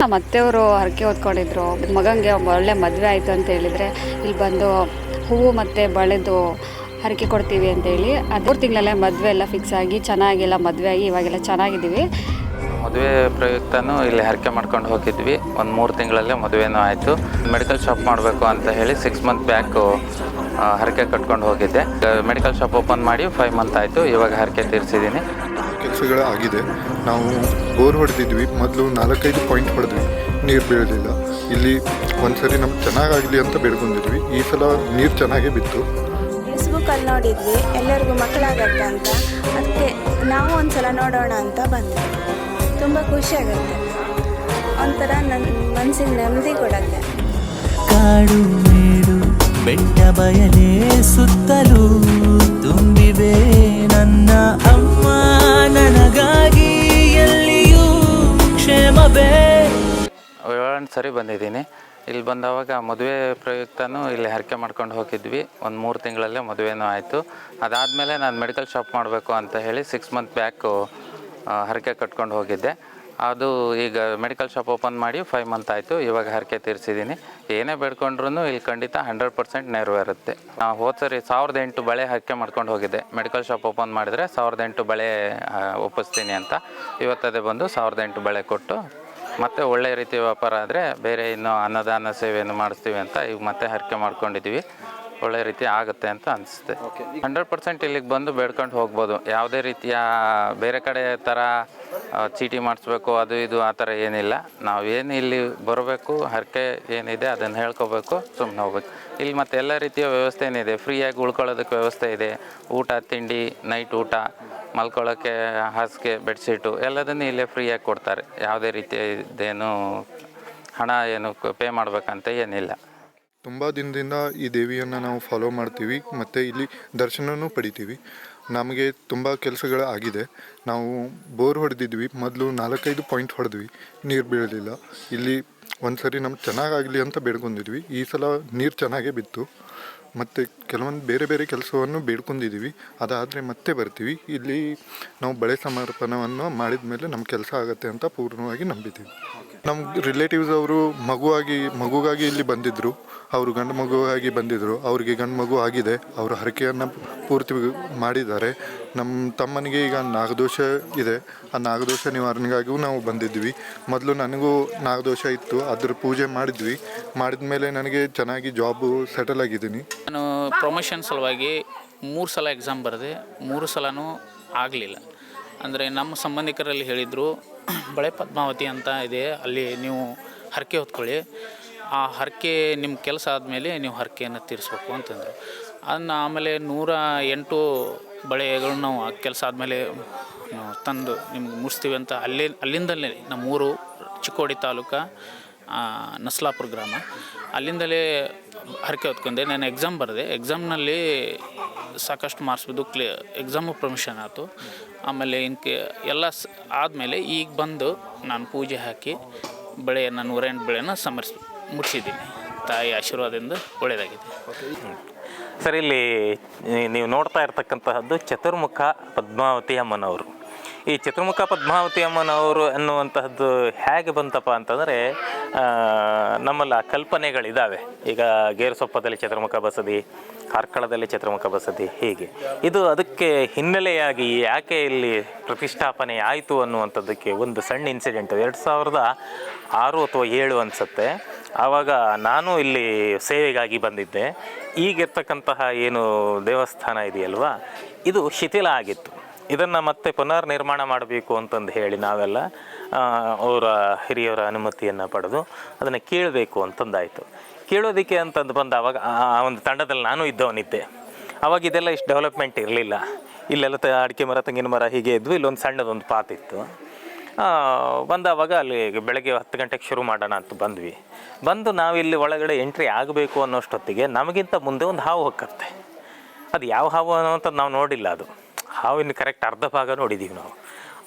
ನಮ್ಮ ಅತ್ತೆಯವರು ಹರಕೆ ಹೊತ್ಕೊಂಡಿದ್ರು, ಮಗನಿಗೆ ಒಳ್ಳೆ ಮದುವೆ ಆಯಿತು ಅಂತ ಹೇಳಿದರೆ ಇಲ್ಲಿ ಬಂದು ಹೂವು ಮತ್ತು ಬಳೆದು ಹರಕೆ ಕೊಡ್ತೀವಿ ಅಂತೇಳಿ. 3 ತಿಂಗಳಲ್ಲೇ ಮದುವೆ ಎಲ್ಲ ಫಿಕ್ಸ್ ಆಗಿ ಚೆನ್ನಾಗೆಲ್ಲ ಮದುವೆ ಆಗಿ ಇವಾಗೆಲ್ಲ ಚೆನ್ನಾಗಿದ್ದೀವಿ. ಮದುವೆ ಪ್ರಯುಕ್ತನೂ ಇಲ್ಲಿ ಹರಕೆ ಮಾಡ್ಕೊಂಡು ಹೋಗಿದ್ವಿ. ಒಂದು 3 ತಿಂಗಳಲ್ಲೇ ಮದುವೆನೂ ಆಯಿತು. ಮೆಡಿಕಲ್ ಶಾಪ್ ಮಾಡಬೇಕು ಅಂತ ಹೇಳಿ 6 ಮಂತ್ ಬ್ಯಾಕು ಹರಕೆ ಕಟ್ಕೊಂಡು ಹೋಗಿದ್ದೆ. ಮೆಡಿಕಲ್ ಶಾಪ್ ಓಪನ್ ಮಾಡಿ 5 ಮಂತ್ ಆಯಿತು. ಇವಾಗ ಹರಕೆ ತೀರಿಸಿದ್ದೀನಿ. ಕೆಲಸಗಳು ಆಗಿದೆ. ನಾವು ಬೋರ್ ಹೊಡೆದಿದ್ವಿ, ಮೊದಲು 4-5 ಪಾಯಿಂಟ್ ಹೊಡೆದ್ವಿ, ನೀರು ಬೀಳಲಿಲ್ಲ. ಇಲ್ಲಿ ಒಂದ್ಸರಿ ನಮ್ಗೆ ಚೆನ್ನಾಗಾಗಲಿ ಅಂತ ಬೇಡ್ಕೊಂಡಿದ್ವಿ. ಈ ಸಲ ನೀರು ಚೆನ್ನಾಗೇ ಬಿತ್ತು. ಫೇಸ್ಬುಕ್ಕಲ್ಲಿ ನೋಡಿದ್ವಿ, ಎಲ್ಲರಿಗೂ ಮಕ್ಕಳಾಗತ್ತೆ ಅಂತ. ಅದಕ್ಕೆ ನಾವು ಒಂದ್ಸಲ ನೋಡೋಣ ಅಂತ ಬಂದ್ವಿ. ತುಂಬ ಖುಷಿಯಾಗುತ್ತೆ, ಒಂಥರ ನನ್ನ ಮನಸ್ಸಿಗೆ ನೆಮ್ಮದಿ ಕೊಡುತ್ತೆ. ಕಾಡು ಮೇಡು ಬೆಟ್ಟ ಬಯಲೇ ಸುತ್ತಲೂ ತುಂಬಿವೆ ನನ್ನ ಅಮ್ಮ, ನನಗಾಗಿ ಎಲ್ಲಿಯೂ ಕ್ಷೇಮವೇ. 7 ಸರಿ ಬಂದಿದ್ದೀನಿ. ಇಲ್ಲಿ ಬಂದವಾಗ ಮದುವೆ ಪ್ರಯುಕ್ತನೂ ಇಲ್ಲಿ ಹರಕೆ ಮಾಡ್ಕೊಂಡು ಹೋಗಿದ್ವಿ. ಒಂದು 3 ತಿಂಗಳಲ್ಲೇ ಮದುವೆನೂ ಆಯಿತು. ಅದಾದಮೇಲೆ ನಾನು ಮೆಡಿಕಲ್ ಶಾಪ್ ಮಾಡಬೇಕು ಅಂತ ಹೇಳಿ 6 ಮಂತ್ ಬ್ಯಾಕು ಹರಕೆ ಕಟ್ಕೊಂಡು ಹೋಗಿದ್ದೆ. ಅದು ಈಗ ಮೆಡಿಕಲ್ ಶಾಪ್ ಓಪನ್ ಮಾಡಿ 5 ಮಂತ್ ಆಯಿತು. ಇವಾಗ ಹರಕೆ ತೀರಿಸಿದ್ದೀನಿ. ಏನೇ ಬೇಡ್ಕೊಂಡ್ರೂ ಇಲ್ಲಿ ಖಂಡಿತ 100% ನೆರವೇರುತ್ತೆ. ನಾವು ಹೋದ ಸರಿ 1008 ಬಳೆ ಹರಕೆ ಮಾಡ್ಕೊಂಡು ಹೋಗಿದ್ದೆ. ಮೆಡಿಕಲ್ ಶಾಪ್ ಓಪನ್ ಮಾಡಿದರೆ 1008 ಬಳೆ ಒಪ್ಪಿಸ್ತೀನಿ ಅಂತ. ಇವತ್ತದೇ ಬಂದು 1008 ಬಳೆ ಕೊಟ್ಟು ಮತ್ತು ಒಳ್ಳೆಯ ರೀತಿ ವ್ಯಾಪಾರ ಆದರೆ ಬೇರೆ ಇನ್ನೂ ಅನ್ನದಾನ ಸೇವೆಯನ್ನು ಮಾಡಿಸ್ತೀವಿ ಅಂತ ಈಗ ಮತ್ತೆ ಹರಕೆ ಮಾಡ್ಕೊಂಡಿದ್ದೀವಿ. ಒಳ್ಳೆ ರೀತಿ ಆಗುತ್ತೆ ಅಂತ ಅನಿಸುತ್ತೆ. 100% ಇಲ್ಲಿಗೆ ಬಂದು ಬೇಡ್ಕೊಂಡು ಹೋಗ್ಬೋದು. ಯಾವುದೇ ರೀತಿಯ ಬೇರೆ ಕಡೆ ಥರ ಚೀಟಿ ಮಾಡಿಸ್ಬೇಕು ಅದು ಇದು ಆ ಥರ ಏನಿಲ್ಲ. ನಾವೇನು ಇಲ್ಲಿ ಬರಬೇಕು, ಹರಕೆ ಏನಿದೆ ಅದನ್ನು ಹೇಳ್ಕೋಬೇಕು, ಸುಮ್ಮನೆ ಹೋಗ್ಬೇಕು. ಇಲ್ಲಿ ಮತ್ತು ಎಲ್ಲ ರೀತಿಯ ವ್ಯವಸ್ಥೆ ಏನಿದೆ, ಫ್ರೀಯಾಗಿ ಉಳ್ಕೊಳ್ಳೋದಕ್ಕೆ ವ್ಯವಸ್ಥೆ ಇದೆ. ಊಟ ತಿಂಡಿ, ನೈಟ್ ಊಟ, ಮಲ್ಕೊಳ್ಳೋಕ್ಕೆ ಹಾಸಿಗೆ, ಬೆಡ್ಶೀಟು ಎಲ್ಲದನ್ನು ಇಲ್ಲೇ ಫ್ರೀಯಾಗಿ ಕೊಡ್ತಾರೆ. ಯಾವುದೇ ರೀತಿಯದೇನು ಹಣ ಏನು ಪೇ ಮಾಡಬೇಕಂತ ಏನಿಲ್ಲ. ತುಂಬ ದಿನದಿಂದ ಈ ದೇವಿಯನ್ನು ನಾವು ಫಾಲೋ ಮಾಡ್ತೀವಿ ಮತ್ತು ಇಲ್ಲಿ ದರ್ಶನವೂ ಪಡಿತೀವಿ. ನಮಗೆ ತುಂಬ ಕೆಲಸಗಳು ಆಗಿದೆ. ನಾವು ಬೋರ್ ಹೊಡೆದಿದ್ವಿ, ಮೊದಲು 4-5 ಪಾಯಿಂಟ್ ಹೊಡೆದ್ವಿ, ನೀರು ಬೀಳಲಿಲ್ಲ. ಇಲ್ಲಿ ಒಂದ್ಸರಿ ನಮ್ಗೆ ಚೆನ್ನಾಗಾಗಲಿ ಅಂತ ಬೇಡ್ಕೊಂಡಿದ್ವಿ. ಈ ಸಲ ನೀರು ಚೆನ್ನಾಗೇ ಬಿತ್ತು. ಮತ್ತು ಕೆಲವೊಂದು ಬೇರೆ ಬೇರೆ ಕೆಲಸವನ್ನು ಬೇಡ್ಕೊಂಡಿದ್ದೀವಿ. ಅದಾದರೆ ಮತ್ತೆ ಬರ್ತೀವಿ. ಇಲ್ಲಿ ನಾವು ಬಳೆ ಸಮರ್ಪಣವನ್ನು ಮಾಡಿದ ಮೇಲೆ ನಮ್ಮ ಕೆಲಸ ಆಗುತ್ತೆ ಅಂತ ಪೂರ್ಣವಾಗಿ ನಂಬಿದ್ದೀವಿ. ನಮ್ಮ ರಿಲೇಟಿವ್ಸ್ ಅವರು ಮಗುಗಾಗಿ ಇಲ್ಲಿ ಬಂದಿದ್ದರು. ಅವರು ಗಂಡು ಮಗುವಾಗಿ ಬಂದಿದ್ದರು. ಅವರಿಗೆ ಗಂಡು ಮಗು ಆಗಿದೆ. ಅವರು ಹರಕೆಯನ್ನು ಪೂರ್ತಿ ಮಾಡಿದ್ದಾರೆ. ನಮ್ಮ ತಮ್ಮನಿಗೆ ಈಗ ನಾಗದೋಷ ಇದೆ. ಆ ನಾಗದೋಷ ನಿವಾರಣೆಗಾಗಿಯೂ ನಾವು ಬಂದಿದ್ವಿ. ಮೊದಲು ನನಗೂ ನಾಗದೋಷ ಇತ್ತು, ಅದ್ರ ಪೂಜೆ ಮಾಡಿದ್ವಿ. ಮಾಡಿದ ಮೇಲೆ ನನಗೆ ಚೆನ್ನಾಗಿ ಜಾಬು ಸೆಟಲ್ ಆಗಿದ್ದೀನಿ. ನಾನು ಪ್ರಮೋಷನ್ ಸಲುವಾಗಿ 3 ಸಲ ಎಕ್ಸಾಮ್ ಬರೆದೆ. 3 ಸಲನೂ ಆಗಲಿಲ್ಲ. ಅಂದರೆ ನಮ್ಮ ಸಂಬಂಧಿಕರಲ್ಲಿ ಹೇಳಿದರು, ಬಳೆ ಪದ್ಮಾವತಿ ಅಂತ ಇದೆ, ಅಲ್ಲಿ ನೀವು ಹರಕೆ ಹೊತ್ಕೊಳ್ಳಿ, ಆ ಹರಕೆ ನಿಮ್ಮ ಕೆಲಸ ಆದಮೇಲೆ ನೀವು ಹರಕೆಯನ್ನು ತೀರಿಸ್ಬೇಕು ಅಂತಂದರು. ಅದನ್ನು ಆಮೇಲೆ 108 ಬಳೆಗಳು ನಾವು ಕೆಲಸ ಆದಮೇಲೆ ತಂದು ನಿಮ್ಗೆ ಮುಡಿಸ್ತೀವಿ ಅಂತ ಅಲ್ಲಿಂದಲೇ ನಮ್ಮೂರು ಚಿಕ್ಕೋಡಿ ತಾಲೂಕು ನಸ್ಲಾಪುರ ಗ್ರಾಮ. ಅಲ್ಲಿಂದಲೇ ಹರಕೆ ಹೊತ್ಕೊಂಡೆ. ನಾನು ಎಕ್ಸಾಮ್ ಬರೆದೆ. ಎಕ್ಸಾಮ್ನಲ್ಲಿ ಸಾಕಷ್ಟು ಮಾರ್ಕ್ಸ್ ಬಿದ್ದು ಎಕ್ಸಾಮು ಪ್ರಮೋಷನ್ ಆಯಿತು. ಆಮೇಲೆ ಎಲ್ಲ ಆದಮೇಲೆ ಈಗ ಬಂದು ನಾನು ಪೂಜೆ ಹಾಕಿ ಬಳೆಯನ್ನು 108 ಬಳೆಯನ್ನು ಮುಡಿಸಿದ್ದೀನಿ. ತಾಯಿ ಆಶೀರ್ವಾದದಿಂದ ಒಳ್ಳೆಯದಾಗಿದೆ. ಸರ್, ಇಲ್ಲಿ ನೀವು ನೋಡ್ತಾ ಇರ್ತಕ್ಕಂತಹದ್ದು ಚತುರ್ಮುಖ ಪದ್ಮಾವತಿ ಅಮ್ಮನವರು. ಈ ಚತುರ್ಮುಖ ಪದ್ಮಾವತಿ ಅಮ್ಮನವರು ಅನ್ನುವಂತಹದ್ದು ಹೇಗೆ ಬಂತಪ್ಪ ಅಂತಂದರೆ, ನಮ್ಮಲ್ಲಿ ಕಲ್ಪನೆಗಳಿದ್ದಾವೆ. ಈಗ ಗೇರುಸೊಪ್ಪದಲ್ಲಿ ಚತುರ್ಮುಖ ಬಸದಿ, ಕಾರ್ಕಳದಲ್ಲಿ ಚತುರ್ಮುಖ ಬಸದಿ, ಹೀಗೆ ಇದು ಅದಕ್ಕೆ ಹಿನ್ನೆಲೆಯಾಗಿ ಯಾಕೆ ಇಲ್ಲಿ ಪ್ರತಿಷ್ಠಾಪನೆ ಆಯಿತು ಅನ್ನುವಂಥದ್ದಕ್ಕೆ ಒಂದು ಸಣ್ಣ ಇನ್ಸಿಡೆಂಟ್. 2006 ಅಥವಾ 2007 ಅನಿಸುತ್ತೆ. ಆವಾಗ ನಾನು ಇಲ್ಲಿ ಸೇವೆಗಾಗಿ ಬಂದಿದ್ದೆ. ಈಗಿರ್ತಕ್ಕಂತಹ ಏನು ದೇವಸ್ಥಾನ ಇದೆಯಲ್ವಾ, ಇದು ಶಿಥಿಲ ಆಗಿತ್ತು. ಇದನ್ನು ಮತ್ತೆ ಪುನರ್ ನಿರ್ಮಾಣ ಮಾಡಬೇಕು ಅಂತಂದು ಹೇಳಿ ನಾವೆಲ್ಲ ಅವರ ಹಿರಿಯವರ ಅನುಮತಿಯನ್ನು ಪಡೆದು ಅದನ್ನು ಕೇಳಬೇಕು ಅಂತಂದಾಯಿತು. ಕೇಳೋದಕ್ಕೆ ಅಂತಂದು ಬಂದಾವಾಗ ಆ ಒಂದು ತಂಡದಲ್ಲಿ ನಾನು ಇದ್ದವನಿದ್ದೆ. ಆವಾಗ ಇದೆಲ್ಲ ಇಷ್ಟು ಡೆವಲಪ್ಮೆಂಟ್ ಇರಲಿಲ್ಲ. ಇಲ್ಲೆಲ್ಲ ಅಡಿಕೆ ಮರ, ತೆಂಗಿನ ಮರ ಹೀಗೆ ಇದ್ವು. ಇಲ್ಲೊಂದು ಸಣ್ಣದೊಂದು ಪಾತಿತ್ತು. ಬಂದಾವಾಗ ಅಲ್ಲಿ ಬೆಳಗ್ಗೆ 10 ಗಂಟೆಗೆ ಶುರು ಮಾಡೋಣ ಅಂತ ಬಂದು ನಾವಿಲ್ಲಿ ಒಳಗಡೆ ಎಂಟ್ರಿ ಆಗಬೇಕು ಅನ್ನೋಷ್ಟೊತ್ತಿಗೆ ನಮಗಿಂತ ಮುಂದೆ ಒಂದು ಹಾವು ಹೊಕ್ಕತ್ತೆ. ಅದು ಯಾವ ಹಾವು ಅನ್ನೋಂಥದ್ದು ನಾವು ನೋಡಿಲ್ಲ. ಅದು ಹಾವಿನ ಕರೆಕ್ಟ್ ಅರ್ಧ ಭಾಗ ನೋಡಿದ್ದೀವಿ ನಾವು.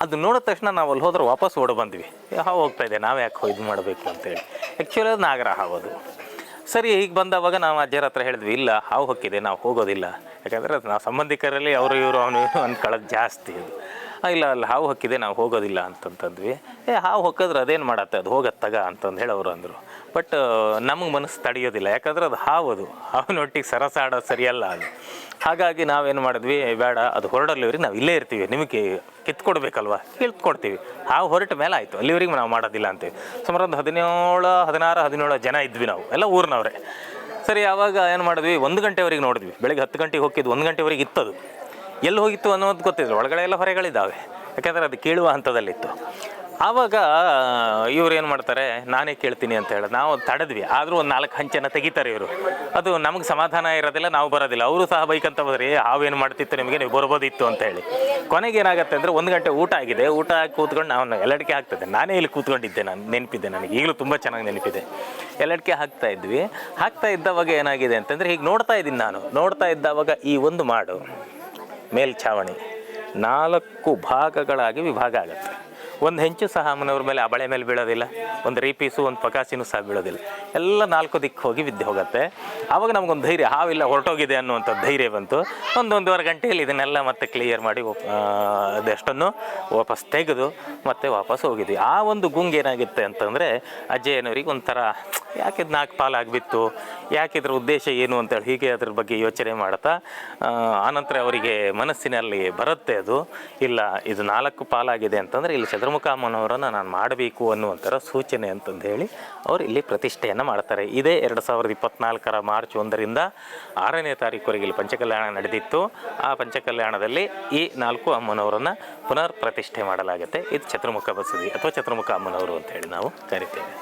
ಅದು ನೋಡಿದ ತಕ್ಷಣ ನಾವು ಅಲ್ಲಿ ಹೋದ್ರೆ ವಾಪಸ್ ಓಡಿ ಬಂದ್ವಿ. ಹಾವು ಹೋಗ್ತಾಯಿದೆ, ನಾವು ಯಾಕೆ ಇದು ಮಾಡಬೇಕು ಅಂತೇಳಿ. ಆ್ಯಕ್ಚುಲಿ ಅದು ನಾಗರ ಹಾವು ಅದು. ಸರಿ, ಈಗ ಬಂದವಾಗ ನಾವು ಅಜ್ಜರ ಹತ್ರ ಹೇಳಿದ್ವಿ, ಇಲ್ಲ ಹಾವು ಹೊಕ್ಕಿದೆ, ನಾವು ಹೋಗೋದಿಲ್ಲ. ಯಾಕಂದರೆ ನಾವು ಸಂಬಂಧಿಕರಲ್ಲಿ ಅವರು ಇವರು ಅವನು ಅಂದ್ಕೊಳ್ಳೋದು ಜಾಸ್ತಿ. ಇಲ್ಲ ಅಲ್ಲಿ ಹಾವು ಹೊಕ್ಕಿದೆ ನಾವು ಹೋಗೋದಿಲ್ಲ ಅಂತಂತಂದ್ವಿ. ಹಾವು ಹೊಕ್ಕಿದ್ರೆ ಅದೇನು ಮಾಡತ್ತೆ, ಅದು ಹೋಗತ್ತಗ ಅಂತಂದು ಹೇಳಿ ಅವರು ಅಂದರು. ಬಟ್ ನಮಗೆ ಮನಸ್ಸು ತಡೆಯೋದಿಲ್ಲ, ಯಾಕಂದ್ರೆ ಅದು ಹಾವಿನೊಟ್ಟಿಗೆ ಸರಸ ಆಡೋದು ಸರಿಯಲ್ಲ ಅದು. ಹಾಗಾಗಿ ನಾವೇನು ಮಾಡಿದ್ವಿ, ಬೇಡ ಅದು ಹೊರಡಲ್ಲಿವ್ರಿಗೆ ನಾವು ಇಲ್ಲೇ ಇರ್ತೀವಿ, ನಿಮಗೆ ಕಿತ್ಕೊಡ್ಬೇಕಲ್ವ, ಕಿತ್ಕೊಡ್ತೀವಿ. ಹಾವು ಹೊರಟ ಮೇಲೆ ಆಯಿತು, ಅಲ್ಲಿವರೆಗೆ ನಾವು ಮಾಡೋದಿಲ್ಲ ಅಂತೀವಿ. ಸುಮಾರು ಒಂದು 16-17 ಜನ ಇದ್ವಿ ನಾವು, ಎಲ್ಲ ಊರಿನವ್ರೆ. ಸರಿ, ಆವಾಗ ಏನು ಮಾಡಿದ್ವಿ, 1 ಗಂಟೆವರೆಗೆ ನೋಡಿದ್ವಿ. ಬೆಳಗ್ಗೆ 10 ಗಂಟೆಗೆ ಹೋಗಿದ್ದು, 1 ಗಂಟೆವರೆಗೆ ಇತ್ತದು. ಎಲ್ಲಿ ಹೋಗಿತ್ತು ಅನ್ನೋದು ಗೊತ್ತಿದ್ರು, ಒಳಗಡೆ ಎಲ್ಲ ಹೊರೆಗಳಿದ್ದಾವೆ, ಯಾಕೆಂದರೆ ಅದು ಕೀಳುವ ಹಂತದಲ್ಲಿತ್ತು. ಆವಾಗ ಇವ್ರು ಏನು ಮಾಡ್ತಾರೆ, ನಾನೇ ಕೇಳ್ತೀನಿ ಅಂತ ಹೇಳಿ ನಾವು ತಡೆದ್ವಿ. ಆದರೂ ಒಂದು 4 ಹಂಚನ್ನು ತೆಗಿತಾರೆ ಇವರು. ಅದು ನಮಗೆ ಸಮಾಧಾನ ಇರೋದಿಲ್ಲ, ನಾವು ಬರೋದಿಲ್ಲ. ಅವರು ಸಹ ಬೈಕಂತ ಹೋದ್ರಿ, ಹಾವೇನು ಮಾಡ್ತಿತ್ತು ನಿಮಗೆ, ನೀವು ಬರ್ಬೋದಿತ್ತು ಅಂತ ಹೇಳಿ. ಕೊನೆಗೆ ಏನಾಗುತ್ತೆ ಅಂದರೆ 1 ಗಂಟೆ ಊಟ ಆಗಿದೆ, ಊಟ ಹಾಕಿ ಕೂತ್ಕೊಂಡು ನಾವು ಎಲ್ಲಡಿಕೆ ಹಾಕ್ತದೆ. ನಾನೇ ಇಲ್ಲಿ ಕೂತ್ಕೊಂಡಿದ್ದೆ, ನಾನು ನೆನಪಿದ್ದೆ, ನನಗೆ ಈಗಲೂ ತುಂಬ ಚೆನ್ನಾಗಿ ನೆನಪಿದೆ. ಎಲ್ಲಡಿಕೆ ಹಾಕ್ತಾ ಇದ್ವಿ. ಹಾಕ್ತಾ ಇದ್ದವಾಗ ಏನಾಗಿದೆ ಅಂತಂದರೆ, ಹೀಗೆ ನೋಡ್ತಾ ಇದ್ದೀನಿ ನಾನು. ನೋಡ್ತಾ ಇದ್ದವಾಗ ಈ ಒಂದು ಮಾಡು ಮೇಲ್ಛಾವಣಿ 4 ಭಾಗಗಳಾಗಿ ವಿಭಾಗ ಆಗುತ್ತೆ. ಒಂದು ಹೆಂಚು ಸಹ ಅಮ್ಮನವ್ರ ಮೇಲೆ, ಆ ಬಳೆ ಮೇಲೆ ಬೀಳೋದಿಲ್ಲ, ಒಂದು ರೀಪೀಸು, ಒಂದು ಪಕಾಸಿನೂ ಸಹ ಬೀಳೋದಿಲ್ಲ. ಎಲ್ಲ 4 ದಿಕ್ಕು ಹೋಗಿ ಬಿದ್ದು ಹೋಗುತ್ತೆ. ಆವಾಗ ನಮಗೊಂದು ಧೈರ್ಯ, ಹಾವಿಲ್ಲ ಹೊರಟೋಗಿದೆ ಅನ್ನುವಂಥ ಧೈರ್ಯ ಬಂತು. 1-1.5 ಗಂಟೆಯಲ್ಲಿ ಇದನ್ನೆಲ್ಲ ಮತ್ತೆ ಕ್ಲಿಯರ್ ಮಾಡಿ ಅದೆಷ್ಟನ್ನು ವಾಪಸ್ ತೆಗೆದು ಮತ್ತೆ ವಾಪಸ್ ಹೋಗಿದ್ವಿ. ಆ ಒಂದು ಗುಂಗು ಏನಾಗುತ್ತೆ ಅಂತಂದರೆ, ಅಜ್ಜಯ್ಯನವ್ರಿಗೆ ಒಂಥರ ಯಾಕಿದು 4 ಪಾಲಾಗಿಬಿತ್ತು, ಯಾಕಿದ್ರ ಉದ್ದೇಶ ಏನು ಅಂತೇಳಿ ಹೀಗೆ ಅದ್ರ ಬಗ್ಗೆ ಯೋಚನೆ ಮಾಡ್ತಾ ಆನಂತರ ಅವರಿಗೆ ಮನಸ್ಸಿನಲ್ಲಿ ಬರುತ್ತೆ ಅದು, ಇಲ್ಲ ಇದು 4 ಪಾಲಾಗಿದೆ ಅಂತಂದರೆ ಇಲ್ಲಿ ಚಂದ್ರಮುಖ ಅಮ್ಮನವರನ್ನು ನಾನು ಮಾಡಬೇಕು ಅನ್ನುವಂಥರ ಸೂಚನೆ ಅಂತಂದು ಹೇಳಿ ಅವರು ಇಲ್ಲಿ ಪ್ರತಿಷ್ಠೆಯನ್ನು ಮಾಡ್ತಾರೆ. ಇದೇ 2024 ಮಾರ್ಚ್ 1ರಿಂದ 6ನೇ ತಾರೀಕುವರೆಗೆ ಇಲ್ಲಿ ಪಂಚಕಲ್ಯಾಣ ನಡೆದಿತ್ತು. ಆ ಪಂಚಕಲ್ಯಾಣದಲ್ಲಿ ಈ 4 ಅಮ್ಮನವರನ್ನು ಪುನರ್ ಪ್ರತಿಷ್ಠೆ ಮಾಡಲಾಗುತ್ತೆ. ಇದು ಚತುರ್ಮುಖ ಬಸದಿ ಅಥವಾ ಚತುರ್ಮುಖ ಅಮ್ಮನವರು ಅಂತ ಹೇಳಿ ನಾವು ಕರಿತೇವೆ.